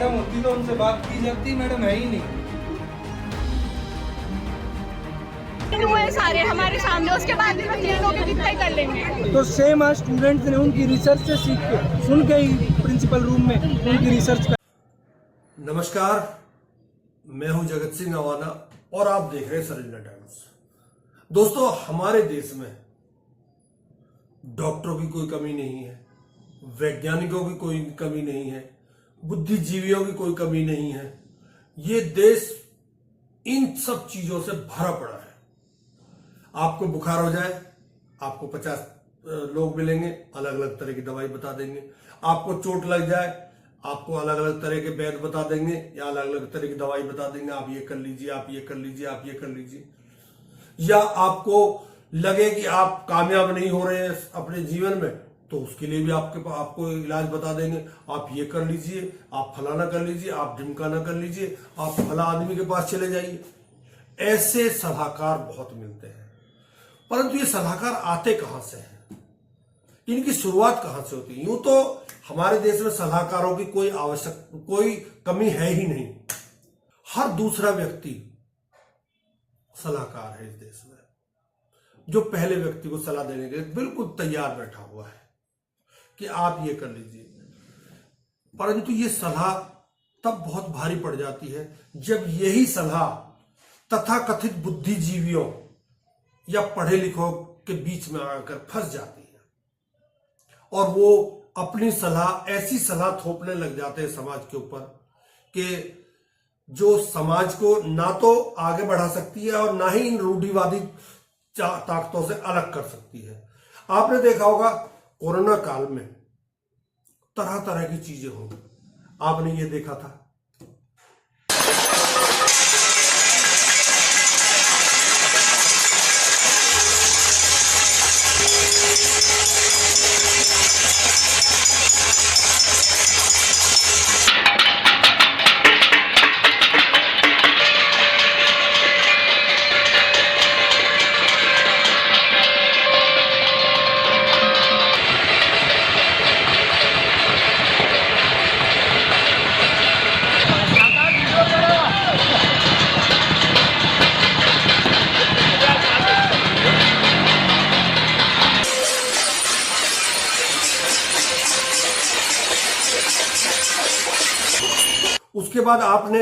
Madam होती तो उनसे बात की जाती, मैडम है ही नहीं। हुए सारे हमारे सामने, उसके बाद भी बच्चे लोग कितना ही कर लेंगे। तो सेम आज स्टूडेंट्स ने उनकी रिसर्च से सीख के सुन के ही प्रिंसिपल रूम में उनकी रिसर्च कर। नमस्कार, मैं हूं जगत सिंह अवाना और आप देख रहे हैं सर इंडिया टाइम्स। दोस्तों, हमारे देश में डॉक्टरों की कोई कमी नहीं है, वैज्ञानिकों की कोई कमी नहीं है, बुद्धिजीवियों की कोई कमी नहीं है। ये देश इन सब चीजों से भरा पड़ा है। आपको बुखार हो जाए, आपको 50 लोग मिलेंगे, अलग अलग तरह की दवाई बता देंगे। आपको चोट लग जाए, आपको अलग अलग तरह के वैद्य बता देंगे या अलग अलग तरह की दवाई बता देंगे। आप ये कर लीजिए, आप ये कर लीजिए, आप ये कर लीजिए। या आपको लगे कि आप कामयाब नहीं हो रहे हैं अपने जीवन में, तो उसके लिए भी आपको इलाज बता देंगे। आप ये कर लीजिए, आप फलाना कर लीजिए, आप ढिमकाना कर लीजिए, आप फला आदमी के पास चले जाइए। ऐसे सलाहकार बहुत मिलते हैं, परंतु ये सलाहकार आते कहां से हैं? इनकी शुरुआत कहां से होती है? यूं तो हमारे देश में सलाहकारों की कोई कमी है ही नहीं। हर दूसरा व्यक्ति सलाहकार है इस देश में, जो पहले व्यक्ति को सलाह देने के लिए बिल्कुल तैयार बैठा हुआ है कि आप ये कर लीजिए। परंतु ये सलाह तब बहुत भारी पड़ जाती है जब यही सलाह तथाकथित बुद्धिजीवियों या पढ़े लिखों के बीच में आकर फंस जाती है और वो अपनी सलाह, ऐसी सलाह थोपने लग जाते हैं समाज के ऊपर कि जो समाज को ना तो आगे बढ़ा सकती है और ना ही इन रूढ़िवादी ताकतों से अलग कर सकती है। आपने देखा होगा कोरोना काल में तरह तरह की चीजें होंगी। आपने ये देखा था उसके बाद आपने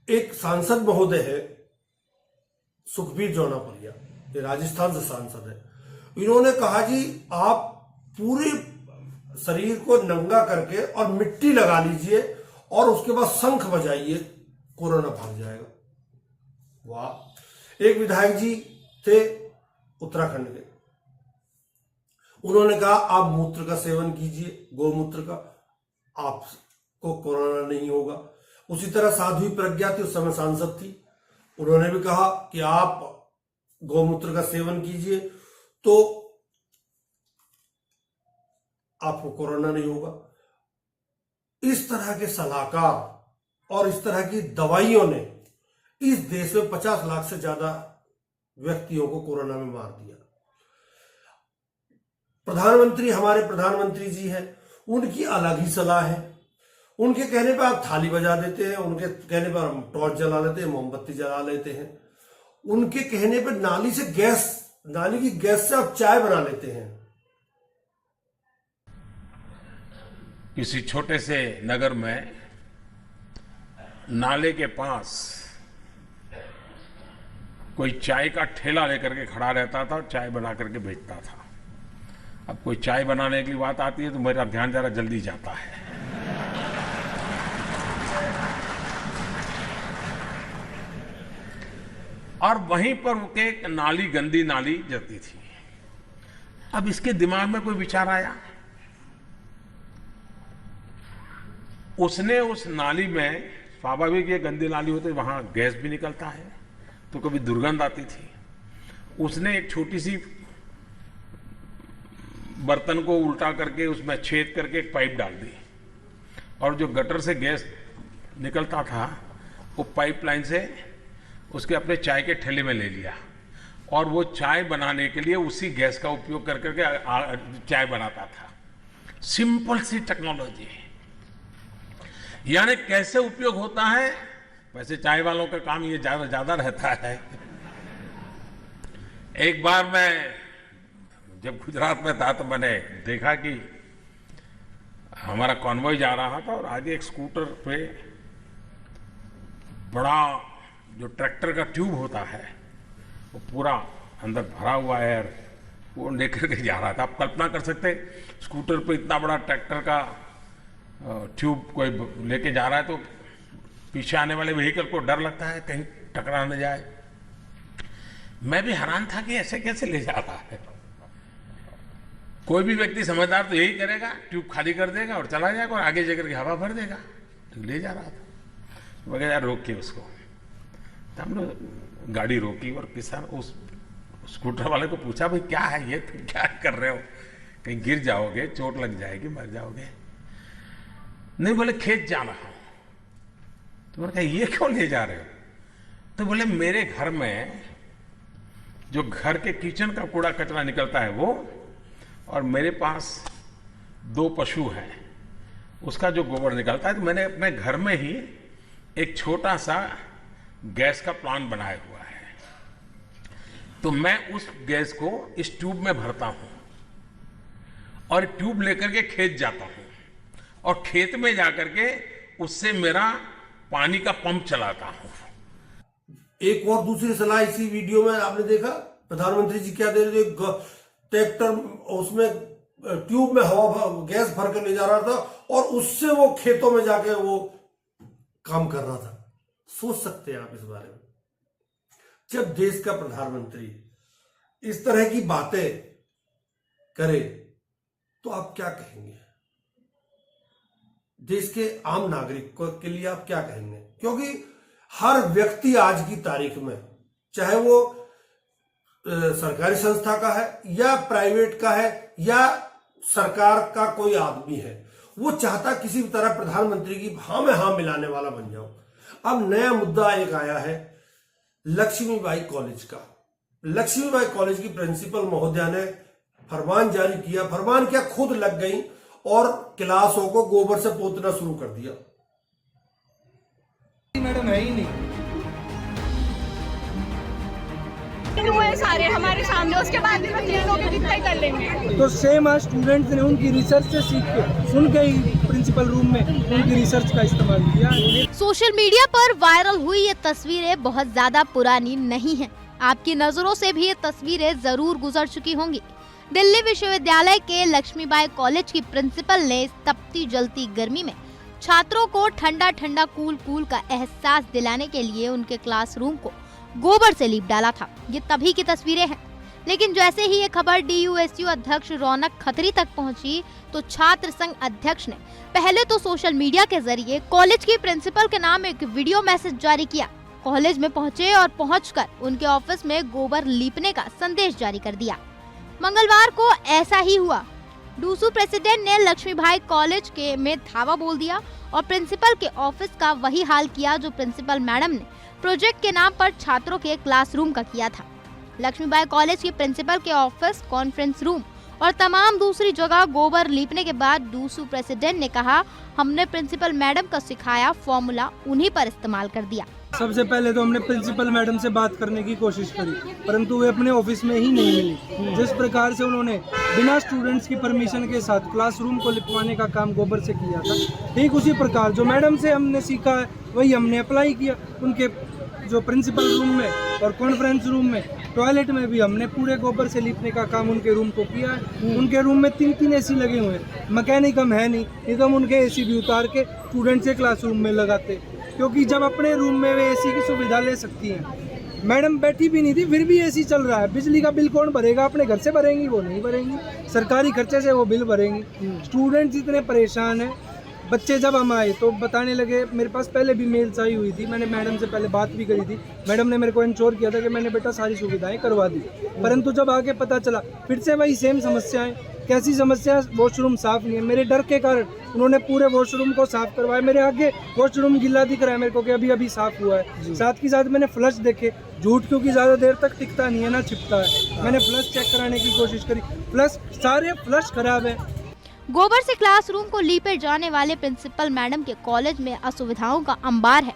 एक सांसद महोदय है सुखबीर जौनापुरिया, ये राजस्थान से सांसद है। इन्होंने कहा जी आप पूरे शरीर को नंगा करके और मिट्टी लगा लीजिए और उसके बाद शंख बजाइए, कोरोना भाग जाएगा। वाह। एक विधायक जी थे उत्तराखंड के, उन्होंने कहा आप मूत्र का सेवन कीजिए, गौमूत्र का, आपको कोरोना नहीं होगा। उसी तरह साध्वी प्रज्ञा थी, उस समय सांसद थी, उन्होंने भी कहा कि आप गौमूत्र का सेवन कीजिए तो आपको कोरोना नहीं होगा। इस तरह के सलाहकार और इस तरह की दवाइयों ने इस देश में 50 लाख से ज्यादा व्यक्तियों को कोरोना में मार दिया। प्रधानमंत्री, हमारे प्रधानमंत्री जी हैं, उनकी अलग ही सलाह है। उनके कहने पर आप थाली बजा देते हैं, उनके कहने पर हम टॉर्च जला लेते हैं, मोमबत्ती जला लेते हैं। उनके कहने पर नाली की गैस से आप चाय बना लेते हैं। किसी छोटे से नगर में नाले के पास कोई चाय का ठेला लेकर के खड़ा रहता था और चाय बना करके बेचता था। अब कोई चाय बनाने की बात आती है तो मेरा ध्यान जरा जल्दी जाता है। और वहीं पर उनके नाली, गंदी नाली जाती थी। अब इसके दिमाग में कोई विचार आया, उसने उस नाली में, स्वाभाविक ये गंदी नाली होती, वहां गैस भी निकलता है तो कभी दुर्गंध आती थी। उसने एक छोटी सी बर्तन को उल्टा करके उसमें छेद करके एक पाइप डाल दी और जो गटर से गैस निकलता था वो पाइपलाइन से उसके अपने चाय के ठेले में ले लिया और वो चाय बनाने के लिए उसी गैस का उपयोग कर करके चाय बनाता था। सिंपल सी टेक्नोलॉजी। यानी कैसे उपयोग होता है। वैसे चाय वालों का काम ये ज्यादा रहता है। एक बार मैं जब गुजरात में था तो मैंने देखा कि हमारा कॉन्वॉय जा रहा था और आगे एक स्कूटर पे बड़ा जो ट्रैक्टर का ट्यूब होता है वो पूरा अंदर भरा हुआ है, वो लेकर के जा रहा था। आप कल्पना कर सकते, स्कूटर पे इतना बड़ा ट्रैक्टर का ट्यूब कोई लेके जा रहा है तो पीछे आने वाले व्हीकल को डर लगता है कहीं टकरा न जाए। मैं भी हैरान था कि ऐसे कैसे ले जाता है। कोई भी व्यक्ति समझदार तो यही करेगा, ट्यूब खाली कर देगा और चला जाएगा और आगे जाकर के हवा भर देगा। तो ले जा रहा था, मैं यार रोक के उसको, तो हम लोग गाड़ी रोकी और किसान उस स्कूटर वाले को पूछा, भाई क्या है ये, तुम क्या कर रहे हो, कहीं गिर जाओगे, चोट लग जाएगी, मर जाओगे। नहीं, बोले खेत जा रहा हूं। तो मैंने कहा ये क्यों ले जा रहे हो? तो बोले मेरे घर में जो घर के किचन का कूड़ा कचरा निकलता है वो, और मेरे पास 2 पशु हैं, उसका जो गोबर निकलता है, तो मैंने अपने घर में ही एक छोटा सा गैस का प्लांट बनाया हुआ है। तो मैं उस गैस को इस ट्यूब में भरता हूं और ट्यूब लेकर के खेत जाता हूं और खेत में जाकर के उससे मेरा पानी का पंप चलाता हूं। एक और दूसरी सलाह इसी वीडियो में आपने देखा, प्रधानमंत्री जी क्या दे रहे थे, ट्रैक्टर उसमें ट्यूब में हवा गैस भर कर ले जा रहा था और उससे वो खेतों में जाके वो काम कर रहा था। सोच सकते हैं आप इस बारे में। जब देश का प्रधानमंत्री इस तरह की बातें करे तो आप क्या कहेंगे? देश के आम नागरिक के लिए आप क्या कहेंगे? क्योंकि हर व्यक्ति आज की तारीख में, चाहे वो सरकारी संस्था का है या प्राइवेट का है या सरकार का कोई आदमी है, वो चाहता किसी भी तरह प्रधानमंत्री की हाँ में हाँ मिलाने वाला बन जाओ। अब नया मुद्दा एक आया है लक्ष्मीबाई कॉलेज का। लक्ष्मीबाई कॉलेज की प्रिंसिपल महोदया ने फरमान जारी किया, फरमान क्या खुद लग गई और क्लासों को गोबर से पोतना शुरू कर दिया। मैडम है ही नहीं, हुए सारे हमारे सामने, उसके बाद भी बच्चे लोग कितना ही कर लेंगे। तो सेम आज स्टूडेंट्स ने उनकी रिसर्च से सीख के सुन के ही प्रिंसिपल रूम में उनकी रिसर्च का इस्तेमाल किया। सोशल मीडिया पर वायरल हुई ये तस्वीरें बहुत ज्यादा पुरानी नहीं हैं। आपकी नजरों से भी ये तस्वीरें जरूर गुजर चुकी होंगी। दिल्ली विश्वविद्यालय के लक्ष्मीबाई कॉलेज की प्रिंसिपल ने इस तपती जलती गर्मी में छात्रों को ठंडा ठंडा कूल का एहसास दिलाने के लिए उनके क्लासरूम को गोबर से लीप डाला था। ये तभी की तस्वीरें हैं। लेकिन जैसे ही ये खबर DUSU अध्यक्ष रौनक खत्री तक पहुंची तो छात्र संघ अध्यक्ष ने पहले तो सोशल मीडिया के जरिए कॉलेज की प्रिंसिपल के नाम एक वीडियो मैसेज जारी किया। कॉलेज में पहुंचे और पहुंचकर उनके ऑफिस में गोबर लीपने का संदेश जारी कर दिया। मंगलवार को ऐसा ही हुआ। डूसू प्रेसिडेंट ने लक्ष्मीबाई कॉलेज के में धावा बोल दिया और प्रिंसिपल के ऑफिस का वही हाल किया जो प्रिंसिपल मैडम ने प्रोजेक्ट के नाम पर छात्रों के क्लासरूम का किया था। लक्ष्मीबाई कॉलेज की प्रिंसिपल के ऑफिस, कॉन्फ्रेंस रूम और तमाम दूसरी जगह गोबर लीपने के बाद डूसू प्रेसिडेंट ने कहा, हमने प्रिंसिपल मैडम का सिखाया फॉर्मूला उन्हीं पर इस्तेमाल कर दिया। सबसे पहले तो हमने प्रिंसिपल मैडम से बात करने की कोशिश करी, परंतु वे अपने ऑफिस में ही नहीं मिली। जिस प्रकार से उन्होंने बिना स्टूडेंट्स की परमिशन के साथ क्लासरूम को लिपवाने का काम गोबर से किया था, ठीक उसी प्रकार जो मैडम से हमने सीखा है वही हमने अप्लाई किया। उनके जो प्रिंसिपल रूम में और कॉन्फ्रेंस रूम में, टॉयलेट में भी हमने पूरे गोबर से लिपने का काम उनके रूम को किया है। उनके रूम में 3 AC लगे हुए हैं। मैकेनिक हम है नहीं तो हम उनके AC भी उतार के स्टूडेंट से क्लासरूम में लगाते, क्योंकि जब अपने रूम में वे AC की सुविधा ले सकती हैं। मैडम बैठी भी नहीं थी, फिर भी AC चल रहा है। बिजली का बिल कौन भरेगा? अपने घर से भरेंगी? वो नहीं भरेंगी, सरकारी खर्चे से वो बिल भरेंगी। स्टूडेंट्स इतने परेशान हैं। बच्चे जब हम आए तो बताने लगे, मेरे पास पहले भी मेल्स आई हुई थी, मैंने मैडम से पहले बात भी करी थी। मैडम ने मेरे को इंश्योर किया था कि मैंने बेटा सारी सुविधाएं करवा दी, परंतु जब आगे पता चला फिर से वही सेम समस्याएं। कैसी समस्या? वॉशरूम साफ नहीं है। मेरे डर के कारण उन्होंने पूरे वॉशरूम को साफ करवाया। मेरे आगे वॉशरूम गिल्ला दिख रहा है मेरे को कि अभी अभी साफ हुआ है। साथ ही साथ मैंने फ्लश देखे, झूठ क्योंकि ज़्यादा देर तक टिकता नहीं है ना छिपता है। मैंने फ्लश चेक कराने की कोशिश करी, फ्लश सारे फ्लश खराब है। गोबर से क्लासरूम को लीपे जाने वाले प्रिंसिपल मैडम के कॉलेज में असुविधाओं का अंबार है।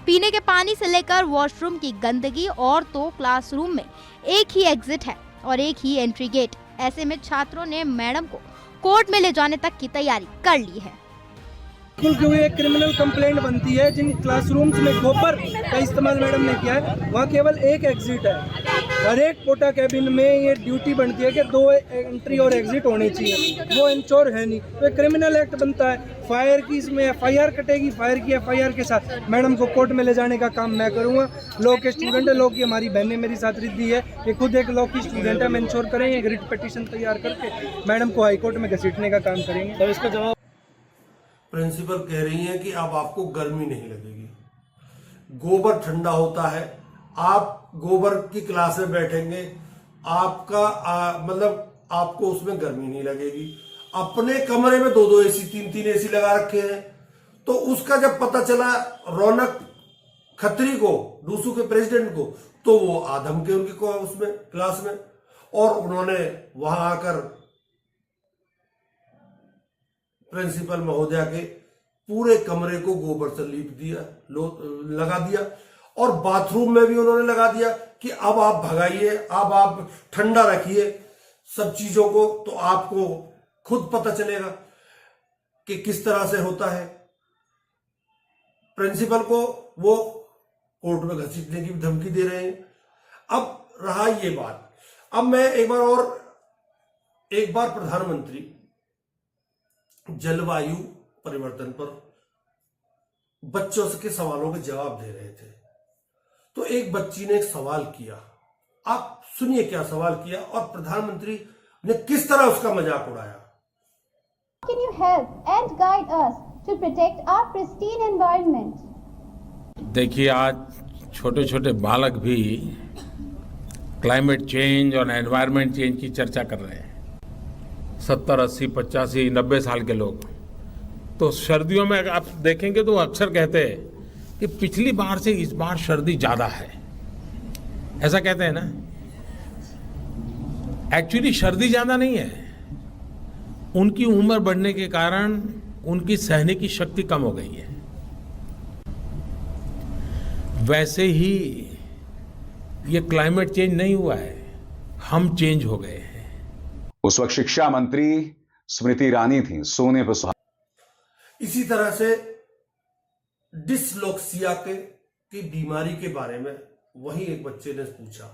पीने के पानी से लेकर वॉशरूम की गंदगी और तो क्लासरूम में एक ही एग्जिट है और एक ही एंट्री गेट। ऐसे में छात्रों ने मैडम को कोर्ट में ले जाने तक की तैयारी कर ली है। स्कूल की एक क्रिमिनल कंप्लेंट बनती है जिन क्लासरूम्स में गोबर का इस्तेमाल मैडम ने किया है, वहाँ केवल एक एग्जिट है। हर एक कोटा कैबिन में ये ड्यूटी बनती है कि 2 एंट्री और एग्जिट होने चाहिए, वो इंश्योर है नहीं, तो क्रिमिनल एक्ट बनता है। फायर की इसमें FIR कटेगी, फायर की FIR के साथ मैडम को कोर्ट में ले जाने का काम मैं करूँगा। लॉ के स्टूडेंट है, लॉ की हमारी बहनें मेरी साथ रिद्धि है, ये खुद एक लॉ की स्टूडेंट है, हम इंश्योर करेंगे एक रिट पिटीशन तैयार करके मैडम को हाईकोर्ट में घसीटने का काम करेंगे। तो इसका जवाब प्रिंसिपल कह रही हैं कि अब आपको गर्मी नहीं लगेगी, गोबर ठंडा होता है, आप गोबर की क्लास में बैठेंगे, आपका मतलब आपको उसमें गर्मी नहीं लगेगी। अपने कमरे में 2-2 AC 3-3 AC लगा रखे हैं, तो उसका जब पता चला रौनक खत्री को, डूसू के प्रेसिडेंट को, तो वो आधम के उनकी को उसमें क्लास में, और उन्होंने वहां आकर प्रिंसिपल महोदया के पूरे कमरे को गोबर से लीप दिया, लगा दिया, और बाथरूम में भी उन्होंने लगा दिया कि अब आप भगाइए, अब आप ठंडा रखिए सब चीजों को, तो आपको खुद पता चलेगा कि किस तरह से होता है। प्रिंसिपल को वो कोर्ट में घसीटने की धमकी दे रहे हैं। अब रहा ये बात, अब मैं एक बार प्रधानमंत्री जलवायु परिवर्तन पर बच्चों के सवालों के जवाब दे रहे थे, तो एक बच्ची ने एक सवाल किया, आप सुनिए क्या सवाल किया और प्रधानमंत्री ने किस तरह उसका मजाक उड़ाया। Can you help and guide us to protect our pristine environment? देखिए, आज छोटे छोटे बालक भी क्लाइमेट चेंज और एनवायरनमेंट चेंज की चर्चा कर रहे हैं। 70, 80, 85, 90 साल के लोग तो सर्दियों में आप देखेंगे तो अक्सर कहते हैं कि पिछली बार से इस बार सर्दी ज्यादा है, ऐसा कहते हैं ना। एक्चुअली सर्दी ज्यादा नहीं है, उनकी उम्र बढ़ने के कारण उनकी सहने की शक्ति कम हो गई है। वैसे ही ये क्लाइमेट चेंज नहीं हुआ है, हम चेंज हो गए हैं। उस वक्त शिक्षा मंत्री स्मृति ईरानी थी, सोने पर सुहागा। इसी तरह से डिसलेक्सिया की बीमारी के बारे में वही एक बच्चे ने पूछा,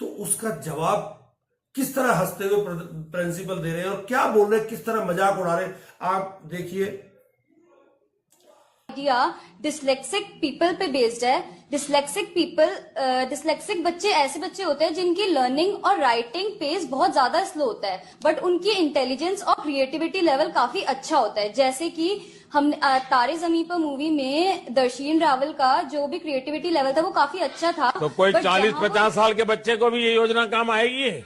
तो उसका जवाब किस तरह हंसते हुए प्रिंसिपल दे रहे हैं और क्या बोल रहे हैं, किस तरह मजाक उड़ा रहे हैं, आप देखिए। आइडिया डिसलेक्सिक पीपल पे बेस्ड है। डिसलेक्सिक बच्चे ऐसे बच्चे होते हैं जिनकी लर्निंग और राइटिंग पेस बहुत ज्यादा स्लो होता है, बट उनकी इंटेलिजेंस और क्रिएटिविटी लेवल काफी अच्छा होता है। जैसे कि हम तारे जमीन पर मूवी में दर्शीन रावल का जो भी क्रिएटिविटी लेवल था वो काफी अच्छा था। तो कोई 40-50 साल के बच्चे को भी ये योजना काम आएगी।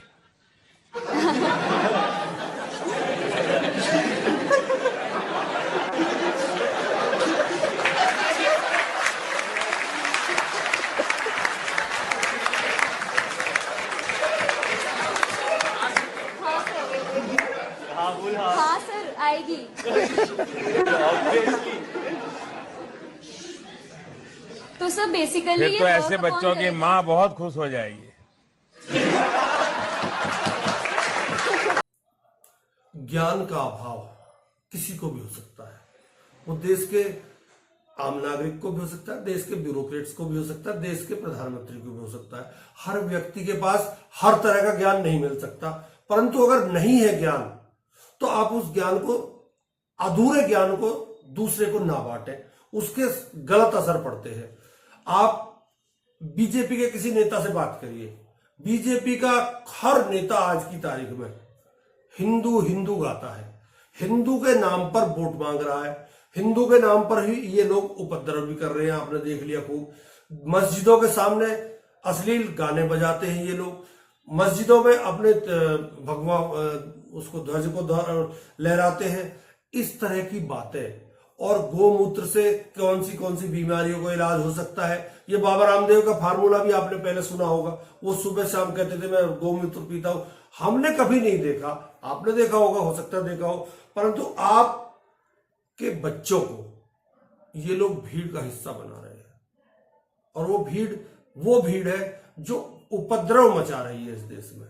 हाँ सर, आएगी। तो सर बेसिकली फिर तो ऐसे बच्चों की माँ बहुत खुश हो जाएगी। ज्ञान का अभाव किसी को भी हो सकता है, वो देश के आम नागरिक को भी हो सकता है, देश के ब्यूरोक्रेट्स को भी हो सकता है, देश के प्रधानमंत्री को भी हो सकता है। हर व्यक्ति के पास हर तरह का ज्ञान नहीं मिल सकता, परंतु अगर नहीं है ज्ञान तो आप उस ज्ञान को, अधूरे ज्ञान को दूसरे को ना बांटें, उसके गलत असर पड़ते हैं। आप बीजेपी के किसी नेता से बात करिए, बीजेपी का हर नेता आज की तारीख में हिंदू हिंदू गाता है, हिंदू के नाम पर वोट मांग रहा है, हिंदू के नाम पर ही ये लोग उपद्रव भी कर रहे हैं। आपने देख लिया खूब, मस्जिदों के सामने अश्लील गाने बजाते हैं ये लोग, मस्जिदों में अपने भगवान उसको ध्वज को लहराते हैं, इस तरह की बातें। और गोमूत्र से कौन सी बीमारियों का इलाज हो सकता है, ये बाबा रामदेव का फार्मूला भी आपने पहले सुना होगा। वो सुबह शाम कहते थे मैं गोमूत्र पीता हूं, हमने कभी नहीं देखा, आपने देखा होगा, हो सकता है देखा हो, परंतु आपके बच्चों को ये लोग भीड़ का हिस्सा बना रहे हैं, और वो भीड़ है जो उपद्रव मचा रही है इस देश में।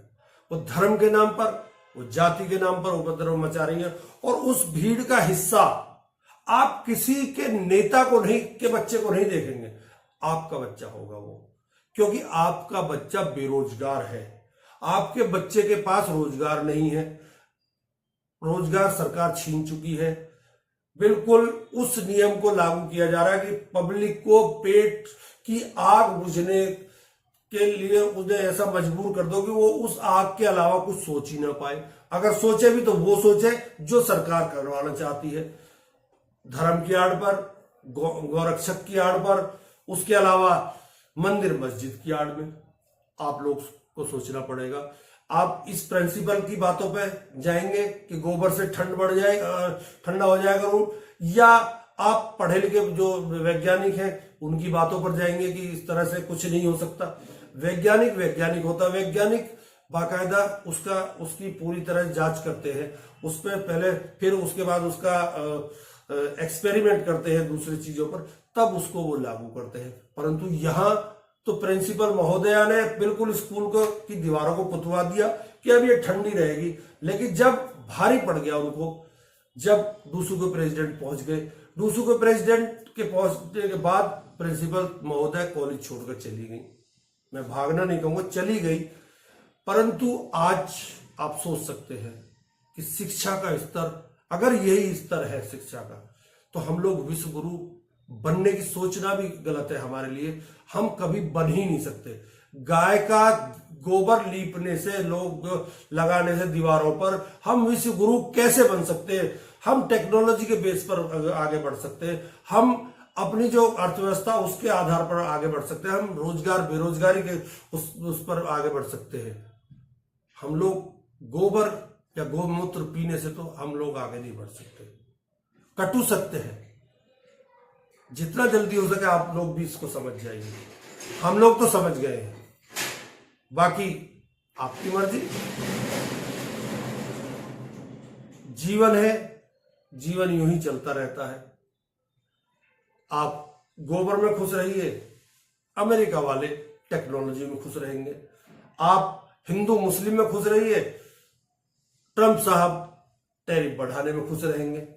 वो धर्म के नाम पर, वो जाति के नाम पर उपद्रव मचा रही है, और उस भीड़ का हिस्सा आप किसी के नेता को नहीं, के बच्चे को नहीं देखेंगे, आपका बच्चा होगा वो, क्योंकि आपका बच्चा बेरोजगार है, आपके बच्चे के पास रोजगार नहीं है, रोजगार सरकार छीन चुकी है। बिल्कुल उस नियम को लागू किया जा रहा है कि पब्लिक को पेट की आग बुझने के लिए उन्हें ऐसा मजबूर कर दो कि वो उस आग के अलावा कुछ सोच ही ना पाए। अगर सोचे भी तो वो सोचे जो सरकार करवाना चाहती है, धर्म की आड़ पर, गौरक्षक की आड़ पर, उसके अलावा मंदिर मस्जिद की आड़ में। आप लोग को सोचना पड़ेगा। आप इस प्रिंसिपल की बातों पे जाएंगे कि गोबर से ठंडा हो जाएगा रूम, या आप पढ़े लिखे जो वैज्ञानिक हैं उनकी बातों पर जाएंगे कि इस तरह से कुछ नहीं हो सकता। वैज्ञानिक होता है, वैज्ञानिक बाकायदा उसकी पूरी तरह जांच करते हैं, उस पर पहले, फिर उसके बाद उसका एक्सपेरिमेंट करते हैं दूसरी चीजों पर, तब उसको वो लागू करते हैं। परंतु यहाँ तो प्रिंसिपल महोदया ने बिल्कुल स्कूल को की दीवारों को पुतवा दिया कि अब ये ठंडी रहेगी, लेकिन जब भारी पड़ गया उनको, जब डूसू के प्रेसिडेंट पहुंच गए, डूसू के प्रेसिडेंट के पहुंचने के बाद प्रिंसिपल महोदय कॉलेज छोड़कर चली गई। मैं भागना नहीं कहूंगा, चली गई। परंतु आज आप सोच सकते हैं कि शिक्षा का स्तर, अगर यही स्तर है शिक्षा का, तो हम लोग विश्व गुरु बनने की सोचना भी गलत है हमारे लिए। हम कभी बन ही नहीं सकते। गाय का गोबर लीपने से, लोग लगाने से दीवारों पर, हम विश्व गुरु कैसे बन सकते हैं? हम टेक्नोलॉजी के बेस पर आगे बढ़ सकते हैं, हम अपनी जो अर्थव्यवस्था उसके आधार पर आगे बढ़ सकते हैं, हम रोजगार बेरोजगारी के उस पर आगे बढ़ सकते हैं। हम लोग गोबर या गोमूत्र पीने से तो हम लोग आगे नहीं बढ़ सकते, कटु सत्य है। जितना जल्दी हो सके आप लोग भी इसको समझ जाइए। हम लोग तो समझ गए हैं, बाकी आपकी मर्जी। जीवन है, जीवन यूं ही चलता रहता है। आप गोबर में खुश रहिए, अमेरिका वाले टेक्नोलॉजी में खुश रहेंगे। आप हिंदू मुस्लिम में खुश रहिए, ट्रंप साहब टैरिफ बढ़ाने में खुश रहेंगे।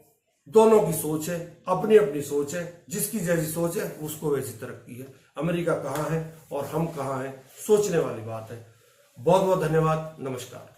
दोनों की सोच है, अपनी अपनी सोच है, जिसकी जैसी सोच है उसको वैसी तरक्की है। अमेरिका कहाँ है और हम कहाँ हैं, सोचने वाली बात है। बहुत बहुत धन्यवाद, नमस्कार।